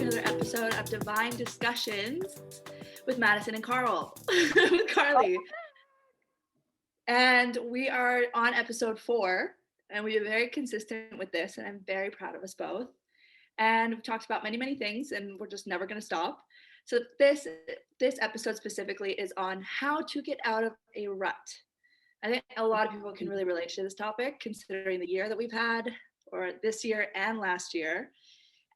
to another episode of Divine Discussions with Madison and with Carly. And we are on episode 4, and we've been very consistent with this, and I'm very proud of us both. And we've talked about many, many things, and we're just never going to stop. So this episode specifically is on how to get out of a rut. I think a lot of people can really relate to this topic, considering the year that we've had, or this year and last year.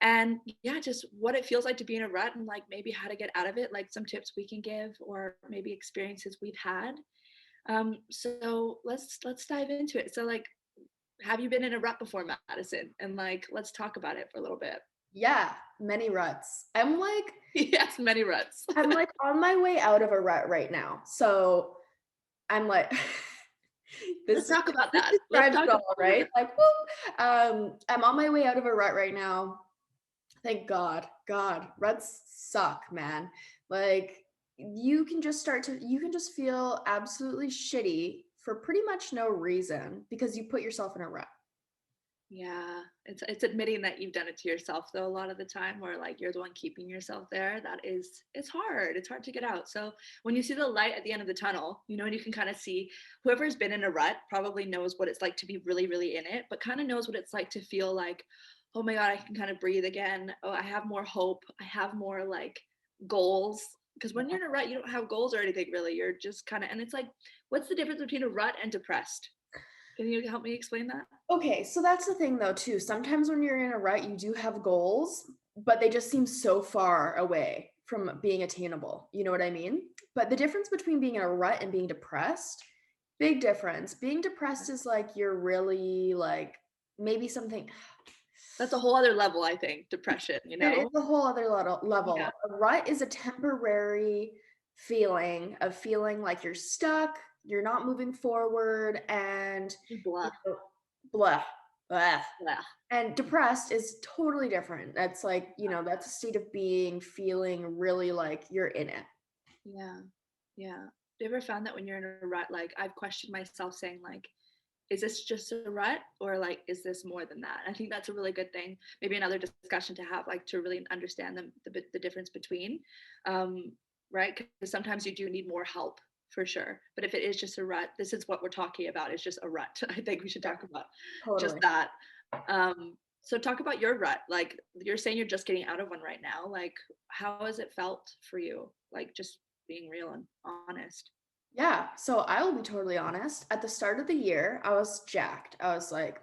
And yeah, just what it feels like to be in a rut, and like maybe how to get out of it, like some tips we can give, or maybe experiences we've had. So let's dive into it. So like, have you been in a rut before, Madison? And like, let's talk about it for a little bit. Yeah, many ruts. I'm like, yes, many ruts. I'm like on my way out of a rut right now. So I'm like, let's talk about that. Describes it all, right? Like, woo. I'm on my way out of a rut right now. Thank God. Ruts suck, man. Like, you can just feel absolutely shitty for pretty much no reason because you put yourself in a rut. Yeah, it's admitting that you've done it to yourself though a lot of the time, where like you're the one keeping yourself there. It's hard to get out. So when you see the light at the end of the tunnel, you know, and you can kind of see, whoever's been in a rut probably knows what it's like to be really, really in it, but kind of knows what it's like to feel like, oh my God, I can kind of breathe again. Oh, I have more hope. I have more like goals. Because when you're in a rut, you don't have goals or anything really. You're just kind of, and it's like, what's the difference between a rut and depressed? Can you help me explain that? Okay, so that's the thing though too. Sometimes when you're in a rut, you do have goals, but they just seem so far away from being attainable. You know what I mean? But the difference between being in a rut and being depressed, big difference. Being depressed is like you're really like maybe something. That's a whole other level, I think, depression, you know? It is a whole other level. Yeah. A rut is a temporary feeling of feeling like you're stuck, you're not moving forward, and Blah. you know, blah. Blah. Blah. And depressed is totally different. That's like, you know, that's a state of being, feeling really like you're in it. Yeah. Yeah. Have you ever found that when you're in a rut, like I've questioned myself saying like, is this just a rut, or like, is this more than that? I think that's a really good thing. Maybe another discussion to have, like to really understand the difference between, right? Because sometimes you do need more help for sure. But if it is just a rut, this is what we're talking about. It's just a rut. I think we should talk about just that. So talk about your rut. Like you're saying you're just getting out of one right now. Like how has it felt for you? Like just being real and honest. Yeah. So I will be totally honest. At the start of the year, I was jacked. I was like,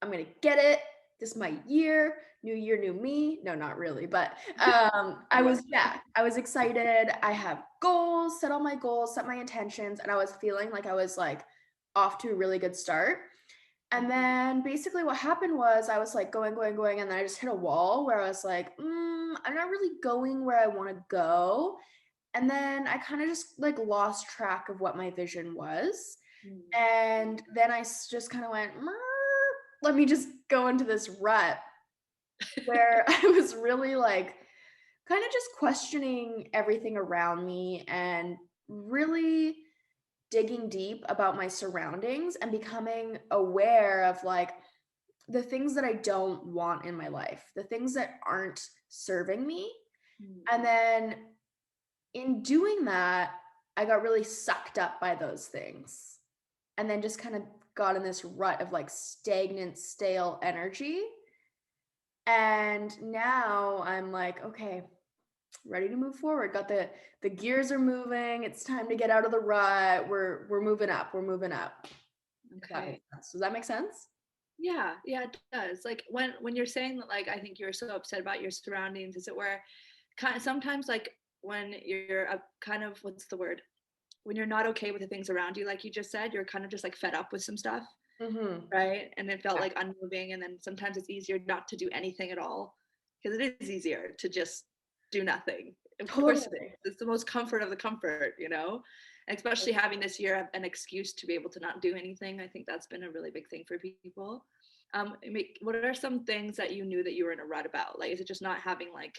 I'm going to get it. This is my year. New year, new me. No, not really. But I was jacked. I was excited. I have goals, set all my goals, set my intentions. And I was feeling like I was like off to a really good start. And then basically what happened was I was like going. And then I just hit a wall where I was like, I'm not really going where I want to go. And then I kind of just like lost track of what my vision was. And then I just kind of went, let me just go into this rut where I was really like kind of just questioning everything around me and really digging deep about my surroundings and becoming aware of like the things that I don't want in my life, the things that aren't serving me. And then in doing that, I got really sucked up by those things and then just kind of got in this rut of like stagnant, stale energy. And now I'm like, okay, ready to move forward. Got the gears are moving. It's time to get out of the rut. We're moving up. Okay. Does that make sense? Yeah, it does. Like when you're saying that, like I think you're so upset about your surroundings, is it where kind of sometimes like when you're a kind of, what's the word, when you're not okay with the things around you, like you just said, you're kind of just like fed up with some stuff, right? And it felt like unmoving, and then sometimes it's easier not to do anything at all, because it is easier to just do nothing. Of course it's the most comfort of the comfort, you know, and especially having this year an excuse to be able to not do anything. I think that's been a really big thing for people. What are some things that you knew that you were in a rut about? Like, is it just not having like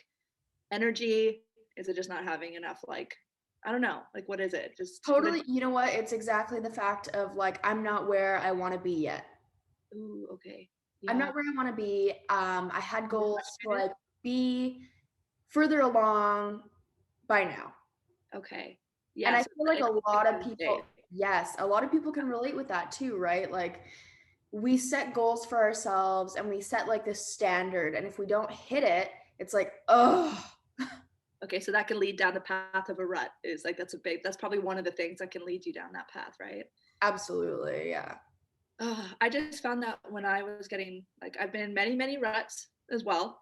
energy? Is it just not having enough, like, I don't know, like what is it? Just totally. You know what, it's exactly the fact of like I'm not where I want to be yet. Ooh, okay. I'm not where I want to be. I had goals to like be further along by now. Okay. And Yeah. I So feel like it's a like lot a of good state. people, yes, a lot of people can relate with that too, right? Like we set goals for ourselves and we set like this standard. And if we don't hit it, it's like, oh, Okay, so that can lead down the path of a rut. Is like that's probably one of the things that can lead you down that path, right? absolutely. Yeah. I just found that when I was getting like I've been in many ruts as well,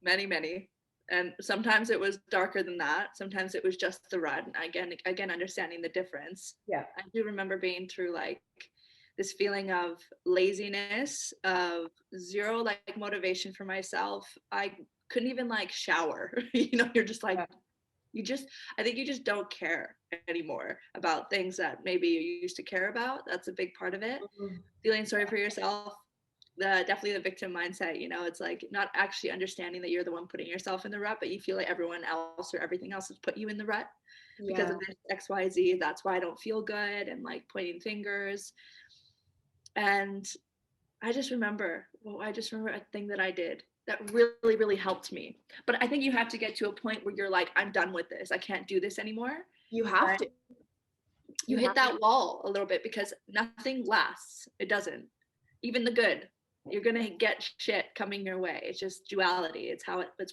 many, and sometimes it was darker than that. Sometimes it was just the rut. And again, understanding the difference. Yeah. I do remember being through like this feeling of laziness, of zero like motivation for myself. I couldn't even like shower. You're just like Yeah. I think you just don't care anymore about things that maybe you used to care about. That's a big part of it. Mhm. Feeling sorry for yourself, definitely the victim mindset. It's like not actually understanding that you're the one putting yourself in the rut, but you feel like everyone else or everything else has put you in the rut because Yeah. of this XYZ. That's why I don't feel good, and like pointing fingers. And I just remember a thing that I did that really helped me. But I think you have to get to a point where you're like, I'm done with this. I can't do this anymore. You have Right? to. You You hit have to. that wall a little bit because nothing lasts. It doesn't. Even the good. You're gonna get shit coming your way. It's just duality. It's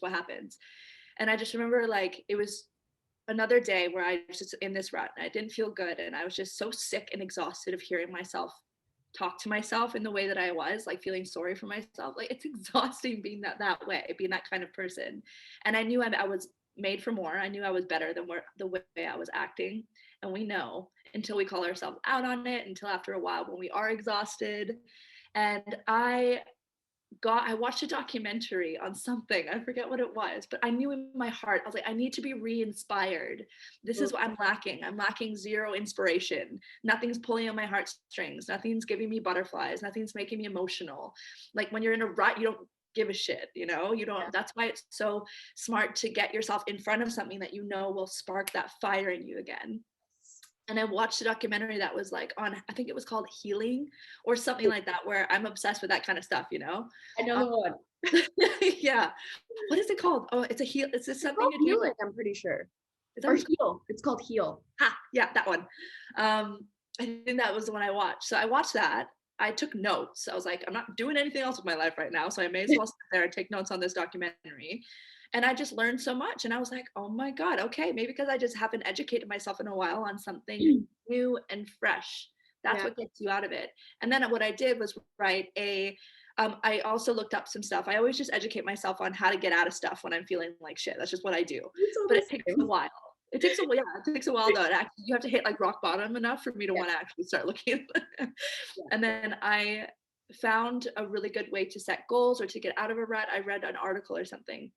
what happens. And I just remember like it was another day where I was just in this rut and I didn't feel good and I was just so sick and exhausted of hearing myself talk to myself in the way that I was, like feeling sorry for myself. Like it's exhausting being that way, being that kind of person. And I knew I was made for more. I knew I was better than the way I was acting. And we know until we call ourselves out on it, until after a while when we are exhausted. And I watched a documentary on something. I forget what it was, but I knew in my heart, I was like, I need to be re-inspired. This is what I'm lacking. I'm lacking zero inspiration. Nothing's pulling on my heartstrings. Nothing's giving me butterflies. Nothing's making me emotional. Like when you're in a rut, you don't give a shit, you don't. That's why it's so smart to get yourself in front of something that will spark that fire in you again. And I watched a documentary that was like on, I think it was called Healing or something like that, where I'm obsessed with that kind of stuff. I know Um, the one. yeah. What is it called? Oh, it's a heal. Is this It's something called to do with? healing, I'm pretty sure. Is that Or what it's called? heal. It's called heal. Yeah, that one. I think that was the one I watched. So I watched that. I took notes. I was like, I'm not doing anything else with my life right now, so I may as well sit there and take notes on this documentary. And I just learned so much. And I was like, oh my God, okay, maybe because I just haven't educated myself in a while on something new and fresh. That's Yeah. what gets you out of it. And then what I did was write I also looked up some stuff. I always just educate myself on how to get out of stuff when I'm feeling like shit. That's just what I do. It's all But the it takes a same. while. It takes a while though. You have to hit like rock bottom enough for me to Yeah. want to actually start looking. Yeah. And then I found a really good way to set goals or to get out of a rut. I read an article or something,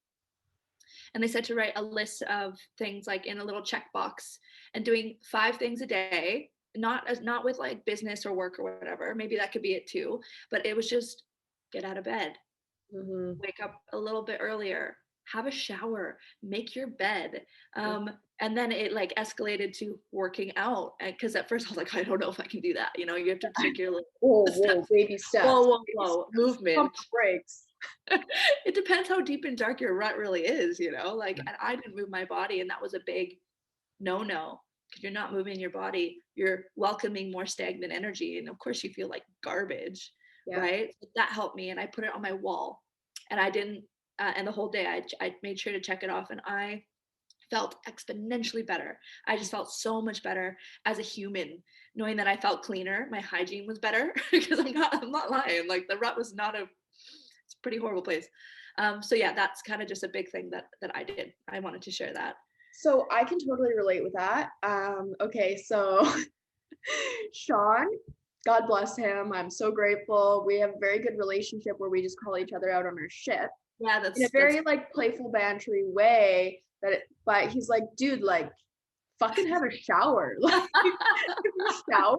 and they said to write a list of things like in a little checkbox and doing 5 things a day, not with like business or work or whatever. Maybe that could be it too, but it was just get out of bed, Mm-hmm. wake up a little bit earlier, have a shower, make your bed. And then it like escalated to working out. Because at first I was like, I don't know if I can do that. You have to take your little Whoa, baby steps. Baby steps. movement. Pump the brakes. It depends how deep and dark your rut really is. Like, and I didn't move my body, and that was a big no, because you're not moving your body. You're welcoming more stagnant energy, and of course you feel like garbage, Yeah. right? So that helped me, and I put it on my wall, and I didn't. And the whole day, I made sure to check it off, and I felt exponentially better. I just felt so much better as a human, knowing that I felt cleaner. My hygiene was better because I'm not lying. Like the rut was not it's a pretty horrible place. So yeah, that's kind of just a big thing that I did. I wanted to share that. So I can totally relate with that. Okay, so Sean, God bless him. I'm so grateful. We have a very good relationship where we just call each other out on our shit Yeah, in a very like playful, bantery way. But he's like, dude, like, fucking have a shower. Like, shower.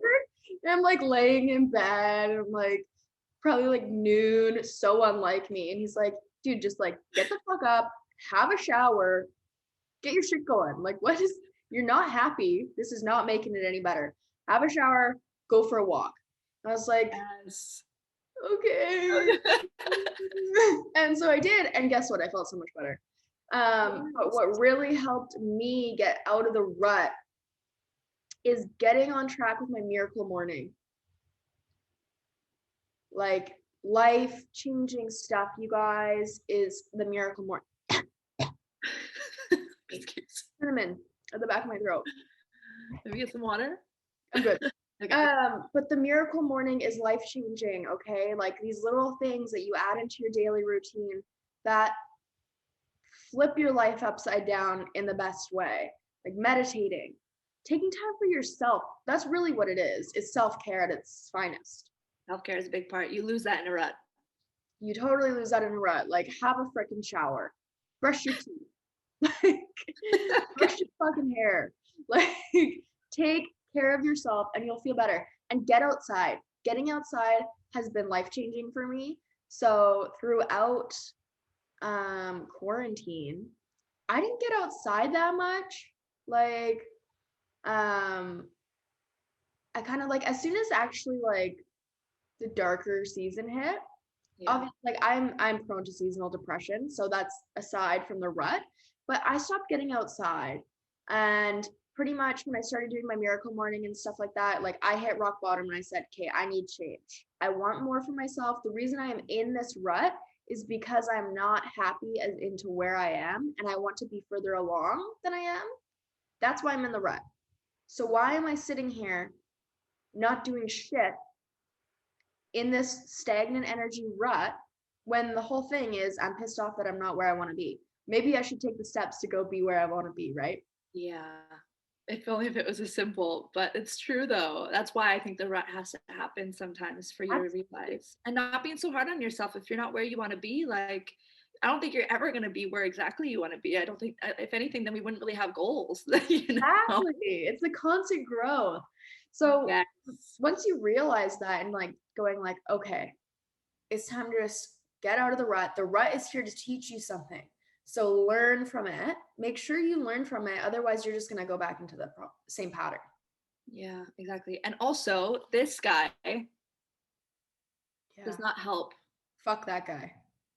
And I'm like laying in bed, and I'm like, probably like noon, so unlike me. And he's like, dude, just like get the fuck up, have a shower, get your shit going. Like, you're not happy. This is not making it any better. Have a shower, go for a walk. And I was like, yes. Okay. And so I did, and guess what? I felt so much better. But what really helped me get out of the rut is getting on track with my miracle morning. Like life-changing stuff, you guys, is the miracle morning. Cinnamon at the back of my throat. Let me get some water. I'm good. Okay. But the miracle morning is life-changing, okay? Like these little things that you add into your daily routine that flip your life upside down in the best way. Like meditating, taking time for yourself. That's really what it is. It's self-care at its finest. Self-care is a big part. You lose that in a rut. You totally lose that in a rut. Like have a freaking shower. Brush your teeth. Like brush your fucking hair. Like take care of yourself and you'll feel better. And get outside. Getting outside has been life-changing for me. So throughout quarantine, I didn't get outside that much. Like I kind of like as soon as actually like the darker season hit, obviously like I'm prone to seasonal depression, so that's aside from the rut, but I stopped getting outside. And pretty much when I started doing my miracle morning and stuff like that, like I hit rock bottom and I said, okay, I need change. I want more for myself. The reason I am in this rut is because I'm not happy as into where I am and I want to be further along than I am. That's why I'm in the rut. So why am I sitting here not doing shit in this stagnant energy rut when the whole thing is I'm pissed off that I'm not where I want to be? Maybe I should take the steps to go be where I want to be, right? Yeah. If only if it was as simple, but it's true though. That's why I think the rut has to happen sometimes for you to realize and not being so hard on yourself if you're not where you want to be. Like, I don't think you're ever going to be where exactly you want to be. I don't think, if anything, then we wouldn't really have goals. You know? Exactly. It's a constant growth. So Yes. once you realize that and like going like, okay, it's time to just get out of the rut. The rut is here to teach you something. So learn from it. Make sure you learn from it. Otherwise, you're just going to go back into the same pattern. Yeah, exactly. And also, this guy does not help. Fuck that guy.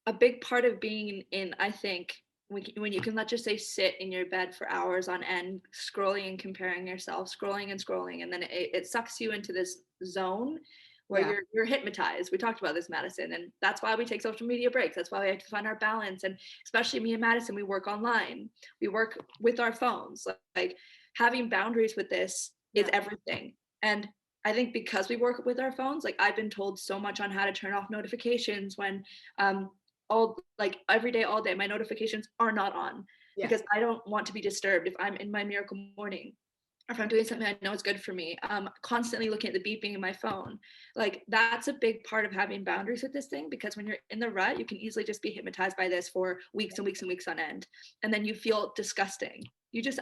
A big part of being in, I think, when you can, let's just say, sit in your bed for hours on end, scrolling and comparing yourself, scrolling and scrolling, and then it sucks you into this zone where you're hypnotized. We talked about this, Madison, and that's why we take social media breaks. That's why we have to find our balance. And especially me and Madison, we work online. We work with our phones. Like having boundaries with this is everything. And I think because we work with our phones, like I've been told so much on how to turn off notifications when all like every day, all day, my notifications are not on because I don't want to be disturbed if I'm in my miracle morning. Or if I'm doing something I know is good for me, constantly looking at the beeping in my phone. Like that's a big part of having boundaries with this thing, because when you're in the rut, you can easily just be hypnotized by this for weeks and weeks and weeks on end. And then you feel disgusting.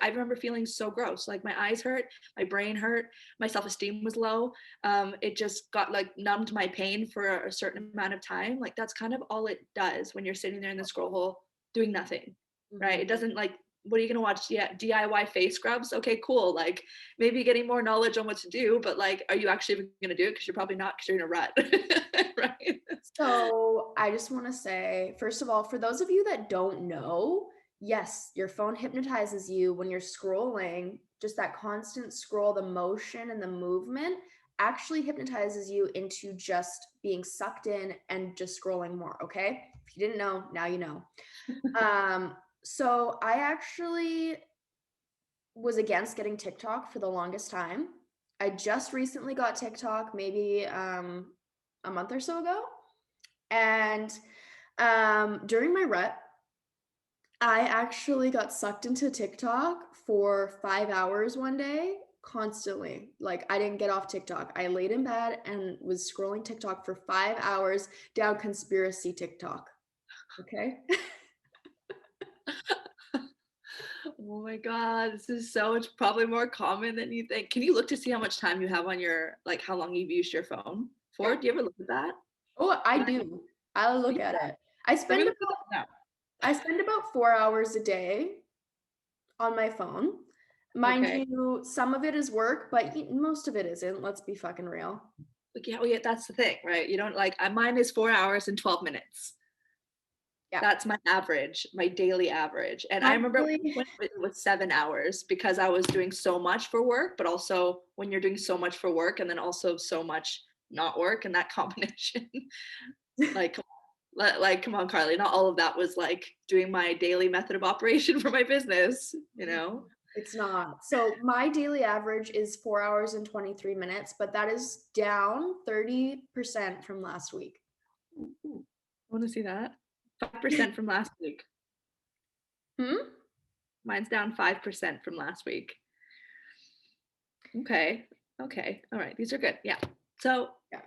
I remember feeling so gross. Like my eyes hurt, my brain hurt, my self-esteem was low. It just got like numbed my pain for a certain amount of time. Like that's kind of all it does when you're sitting there in the scroll hole doing nothing, right? It doesn't like, what are you going to watch? DIY face scrubs? Okay, cool. Like maybe getting more knowledge on what to do, but like, are you actually going to do it? Because you're probably not, because you're in a rut. Right. So I just want to say, first of all, for those of you that don't know, yes, your phone hypnotizes you when you're scrolling. Just that constant scroll, the motion and the movement actually hypnotizes you into just being sucked in and just scrolling more. Okay. If you didn't know, now you know. So I actually was against getting TikTok for the longest time. I just recently got TikTok, maybe a month or so ago. And during my rut, I actually got sucked into TikTok for 5 hours one day, constantly. Like I didn't get off TikTok. I laid in bed and was scrolling TikTok for 5 hours down conspiracy TikTok. Okay. Oh my God, this is it's probably more common than you think. Can you look to see how much time you have on your, like how long you've used your phone for? Yeah. Do you ever look at that? Oh, I do. I'll look at it. I spend about 4 hours a day on my phone. Mind you, some of it is work, but most of it isn't. Let's be fucking real. Like, yeah, well, yeah, that's the thing, right? You don't like mine is 4 hours and 12 minutes. Yeah. That's my average, my daily average. And I remember at one Actually, point it was 7 hours because I was doing so much for work, but also when you're doing so much for work and then also so much not work and that combination, like, come on, Carly, not all of that was like doing my daily method of operation for my business, you know? it's not. So my daily average is 4 hours and 23 minutes, but that is down 30% from last week. Ooh, I want to see that. 5% from last week. Hmm? Mine's down 5% from last week. Okay. Okay. All right. These are good. Yeah. So, Yeah.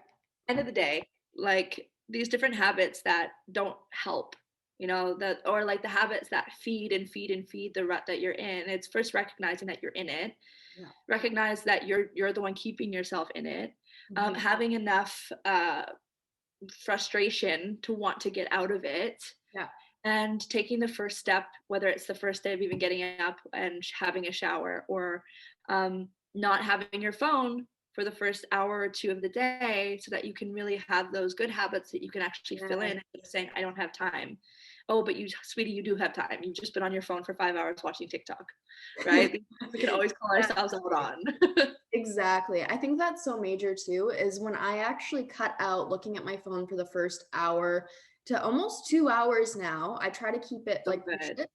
end of the day, like these different habits that don't help, that or like the habits that feed and feed and feed the rut that you're in. It's first recognizing that you're in it, Yeah. recognize that you're the one keeping yourself in it, Mhm. having enough frustration to want to get out of it, Yeah. and taking the first step, whether it's the first day of even getting up and having a shower, or not having your phone for the first hour or two of the day so that you can really have those good habits that you can actually fill in, Yeah. instead of saying, I don't have time. Oh, but you, sweetie, you do have time. You've just been on your phone for 5 hours watching TikTok, right? We can always call Yeah. ourselves out on. Exactly. I think that's so major too, is when I actually cut out looking at my phone for the first hour to almost 2 hours now. I try to keep it So like push good. it.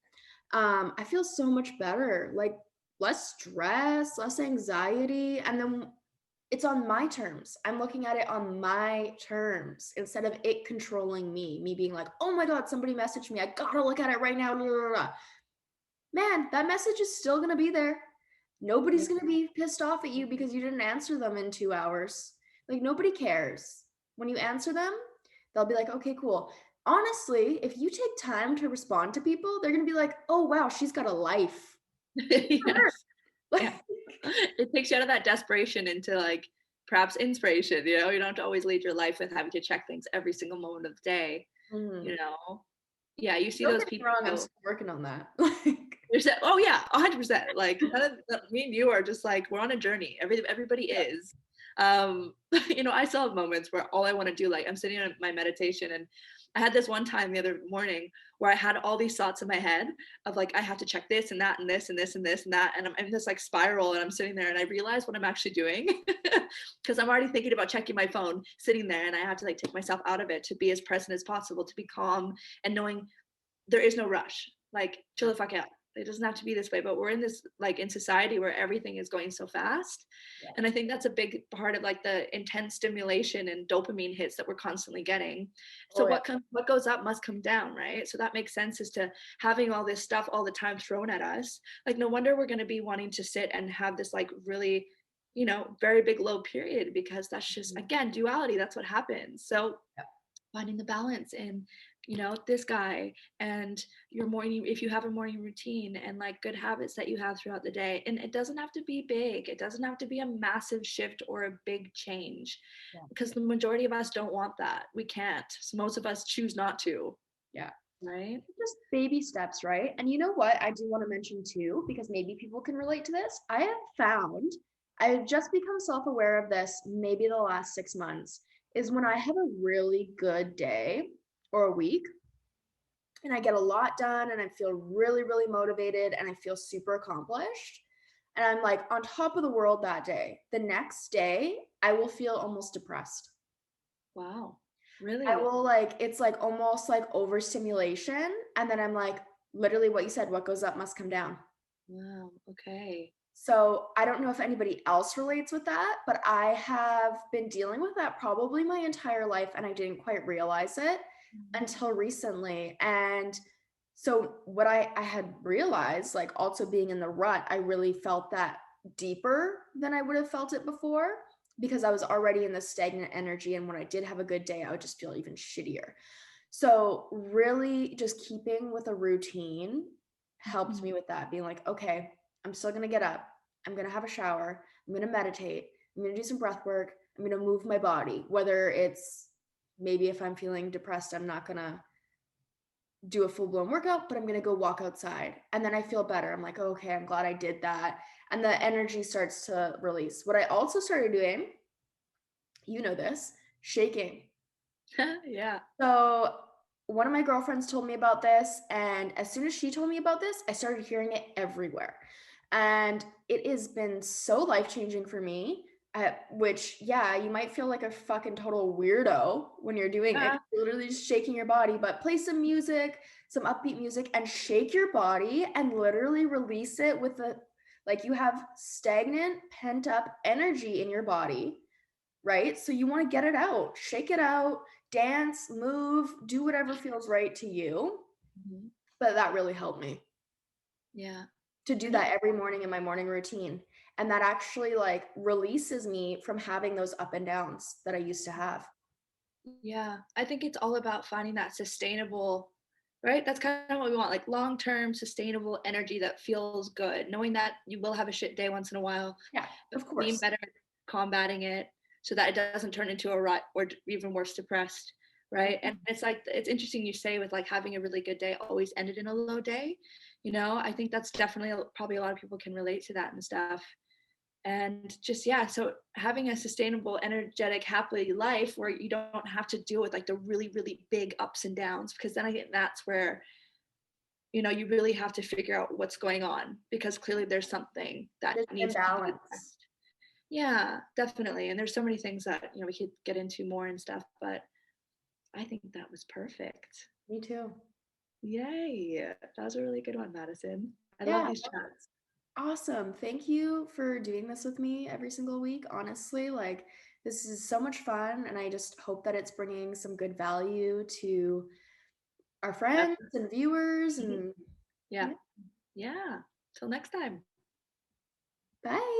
I feel so much better, like less stress, less anxiety. And then it's on my terms. I'm looking at it on my terms instead of it controlling me being like, oh my God, somebody messaged me. I gotta look at it right now. Blah, blah, blah. Man, that message is still gonna be there. Yeah. Nobody's gonna be pissed off at you because you didn't answer them in 2 hours. Like, nobody cares. When you answer them, they'll be like, okay, cool. Honestly, if you take time to respond to people, they're gonna be like, oh, wow, she's got a life. For her. Yes. Like, Yeah. It takes you out of that desperation into like perhaps inspiration, you don't have to always lead your life with having to check things every single moment of the day, you mhm. know? Yeah, you see Don't those get me people. wrong, I'm still working on that. Like, Oh yeah, 100%. Like me and you are just like we're on a journey. Everybody yeah. is. I still have moments where all I want to do, like I'm sitting in my meditation, and I had this one time the other morning where I had all these thoughts in my head of like I have to check this and that and this and this and this and that, and I'm in this like spiral, and I'm sitting there and I realize what I'm actually doing because I'm already thinking about checking my phone, sitting there, and I have to like take myself out of it to be as present as possible, to be calm, and knowing there is no rush. Like, chill the fuck out. It doesn't have to be this way, but we're in this like in society where everything is going so fast. Yeah. And I think that's a big part of like the intense stimulation and dopamine hits that we're constantly getting. So Oh, yeah. what goes up must come down, right? So that makes sense as to having all this stuff all the time thrown at us. Like, no wonder we're going to be wanting to sit and have this like really, very big low period, because that's just, Mhm. again, duality. That's what happens. So Yeah. finding the balance in, this guy, and your morning, if you have a morning routine and like good habits that you have throughout the day. And it doesn't have to be big, it doesn't have to be a massive shift or a big change, Yeah. because the majority of us don't want that. We can't. So most of us choose not to, Yeah. right? Just baby steps, right? And you know what I do want to mention too, because maybe people can relate to this. I have found, I've just become self-aware of this maybe the last 6 months, is when I have a really good day or a week and I get a lot done and I feel really, really motivated and I feel super accomplished. And I'm like on top of the world that day. The next day, I will feel almost depressed. Wow. I Really? will like, it's like almost like overstimulation. And then I'm like, literally what you said, what goes up must come down. Wow. Okay. So I don't know if anybody else relates with that, but I have been dealing with that probably my entire life and I didn't quite realize it Mhm. until recently. And so what I had realized, like also being in the rut, I really felt that deeper than I would have felt it before because I was already in the stagnant energy. And when I did have a good day, I would just feel even shittier. So really just keeping with a routine helped Mhm. me with that, being like, okay, I'm still gonna get up. I'm gonna have a shower. I'm gonna meditate. I'm gonna do some breath work. I'm gonna move my body. Whether it's maybe if I'm feeling depressed, I'm not gonna do a full blown workout, but I'm gonna go walk outside. And then I feel better. I'm like, oh, okay, I'm glad I did that. And the energy starts to release. What I also started doing You know this, shaking. Yeah. So, one of my girlfriends told me about this, and as soon as she told me about this, I started hearing it everywhere. And it has been so life-changing for me, which, yeah, you might feel like a fucking total weirdo when you're doing it. Yeah. You're literally just shaking your body, but play some music, some upbeat music, and shake your body and literally release it with the like you have stagnant, pent-up energy in your body, right? So you want to get it out, shake it out, dance, move, do whatever feels right to you. Mhm. But that really helped me Yeah. to do I love that every morning in my morning routine. And that actually like releases me from having those up and downs that I used to have. Yeah, I think it's all about finding that sustainable, right? That's kind of what we want, like long-term sustainable energy that feels good, knowing that you will have a shit day once in a while, Yeah, but of being course. better at combating it so that it doesn't turn into a rut or even worse, depressed, right? And it's like it's interesting you say with like having a really good day always ended in a low day. I think that's definitely probably a lot of people can relate to that and stuff. And just yeah, so having a sustainable, energetic, happy life where you don't have to deal with like the really really big ups and downs, because then I think that's where you really have to figure out what's going on, because clearly there's something that There's needs to be imbalance. addressed. Yeah, definitely. And there's so many things that we could get into more and stuff, but I think that was perfect. Me too. Yay, that was a really good one, Madison. I love Yeah, these chats. awesome. Thank you for doing this with me every single week. Honestly, like this is so much fun, and I just hope that it's bringing some good value to our friends Definitely. and viewers Mhm. and Yeah. yeah. Yeah, till next time. Bye.